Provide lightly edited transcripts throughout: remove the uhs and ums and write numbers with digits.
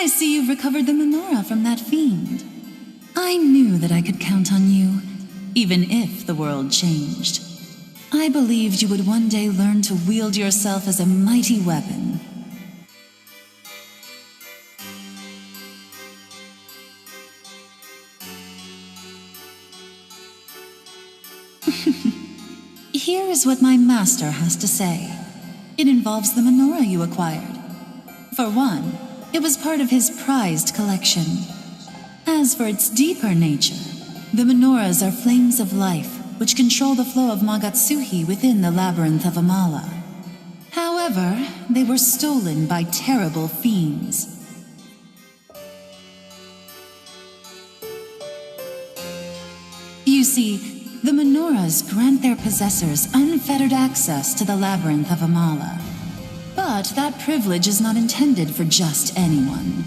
I see you've recovered the menorah from that fiend. I knew that I could count on you, even if the world changed. I believed you would one day learn to wield yourself as a mighty weapon. Here is what my master has to say. It involves the menorah you acquired. For one, it was part of his prized collection. As for its deeper nature, the menorahs are flames of life which control the flow of Magatsuhi within the Labyrinth of Amala. However, they were stolen by terrible fiends. You see, the menorahs grant their possessors unfettered access to the Labyrinth of Amala. But that privilege is not intended for just anyone.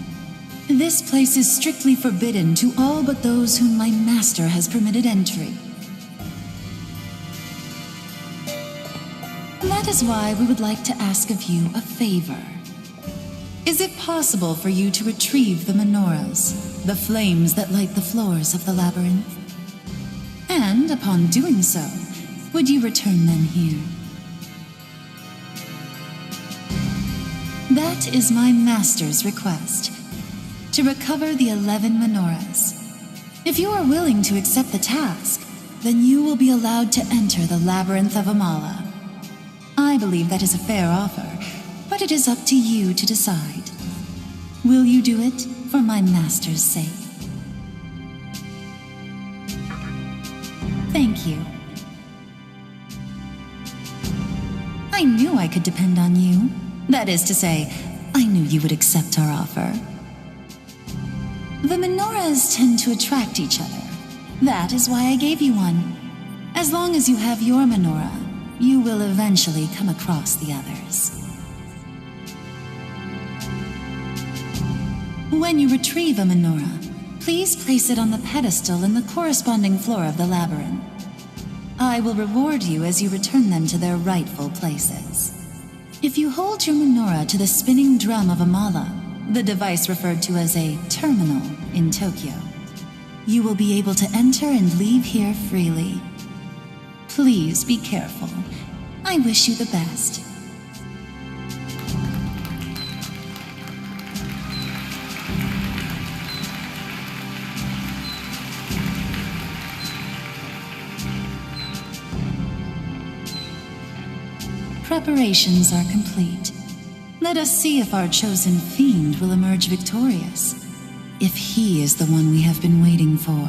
This place is strictly forbidden to all but those whom my master has permitted entry. That is why we would like to ask of you a favor. Is it possible for you to retrieve the menorahs, the flames that light the floors of the labyrinth? And upon doing so, would you return them here? That is my master's request, to recover the 11 menorahs. If you are willing to accept the task, then you will be allowed to enter the Labyrinth of Amala. I believe that is a fair offer, but it is up to you to decide. Will you do it for my master's sake? Thank you. I knew I could depend on you. That is to say, I knew you would accept our offer. The menorahs tend to attract each other. That is why I gave you one. As long as you have your menorah, you will eventually come across the others. When you retrieve a menorah, please place it on the pedestal in the corresponding floor of the labyrinth. I will reward you as you return them to their rightful places. If you hold your menorah to the spinning drum of Amala, the device referred to as a terminal in Tokyo, you will be able to enter and leave here freely. Please be careful. I wish you the best. Preparations are complete. Let us see if our chosen fiend will emerge victorious. If he is the one we have been waiting for.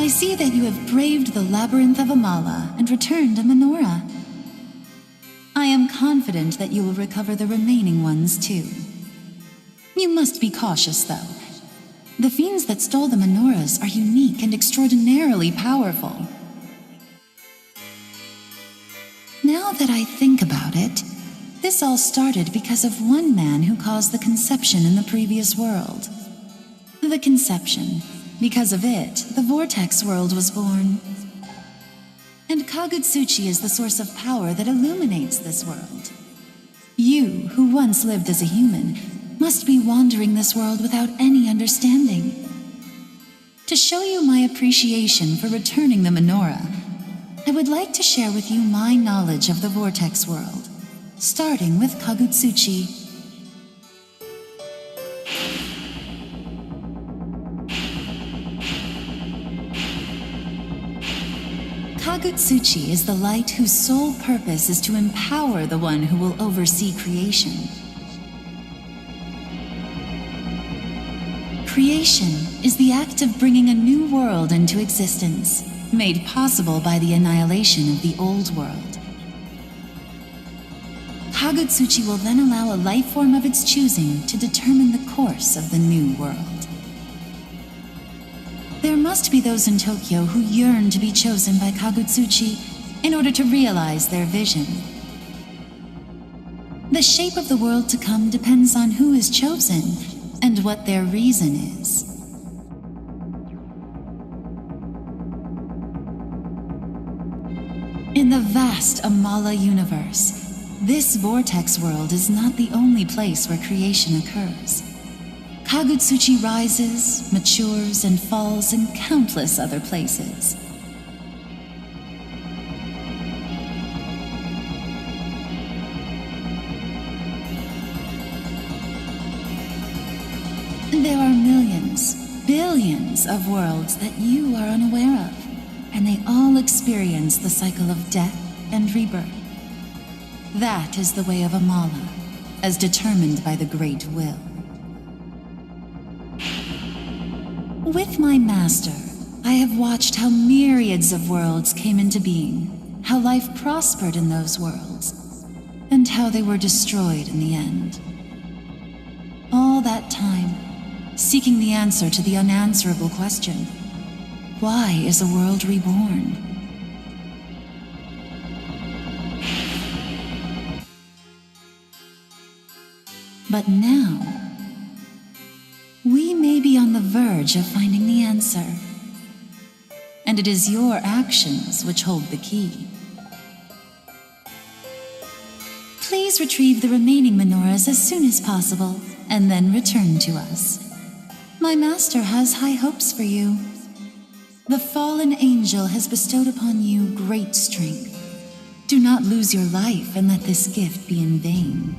I see that you have braved the Labyrinth of Amala and returned a menorah. I am confident that you will recover the remaining ones, too. You must be cautious, though. The fiends that stole the menorahs are unique and extraordinarily powerful. Now that I think about it, this all started because of one man who caused the conception in the previous world. The conception. Because of it, the Vortex world was born. And Kagutsuchi is the source of power that illuminates this world. You, who once lived as a human, must be wandering this world without any understanding. To show you my appreciation for returning the menorah, I would like to share with you my knowledge of the Vortex world, starting with Kagutsuchi. Kagutsuchi is the light whose sole purpose is to empower the one who will oversee creation. Creation is the act of bringing a new world into existence, made possible by the annihilation of the old world. Kagutsuchi will then allow a life form of its choosing to determine the course of the new world. There must be those in Tokyo who yearn to be chosen by Kagutsuchi, in order to realize their vision. The shape of the world to come depends on who is chosen and what their reason is. In the vast Amala universe, this vortex world is not the only place where creation occurs. Kagutsuchi rises, matures, and falls in countless other places. There are millions, billions of worlds that you are unaware of, and they all experience the cycle of death and rebirth. That is the way of Amala, as determined by the Great Will. With my master, I have watched how myriads of worlds came into being, how life prospered in those worlds, and how they were destroyed in the end. All that time, seeking the answer to the unanswerable question, why is a world reborn? But now, we may be on the verge of finding the answer. And it is your actions which hold the key. Please retrieve the remaining menorahs as soon as possible, and then return to us. My master has high hopes for you. The fallen angel has bestowed upon you great strength. Do not lose your life and let this gift be in vain.